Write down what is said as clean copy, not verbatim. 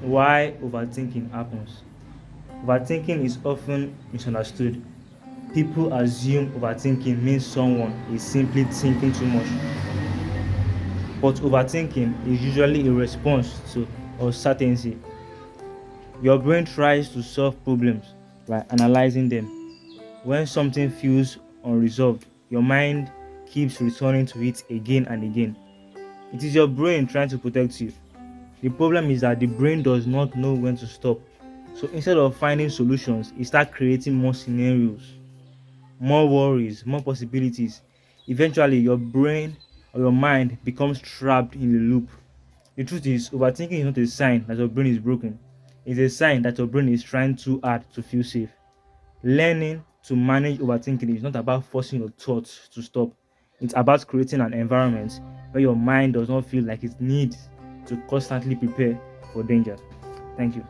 Why overthinking happens? Overthinking is often misunderstood. People assume overthinking means someone is simply thinking too much, but overthinking is usually a response to uncertainty. Your brain tries to solve problems by analyzing them. When something feels unresolved, your mind keeps returning to it again and again. It is your brain trying to protect you. The problem is that the brain does not know when to stop. So instead of finding solutions, it starts creating more scenarios, more worries, more possibilities. Eventually, your brain or your mind becomes trapped in the loop. The truth is, overthinking is not a sign that your brain is broken. It's a sign that your brain is trying too hard to feel safe. Learning to manage overthinking is not about forcing your thoughts to stop. It's about creating an environment where your mind does not feel like it needs to constantly prepare for danger. Thank you.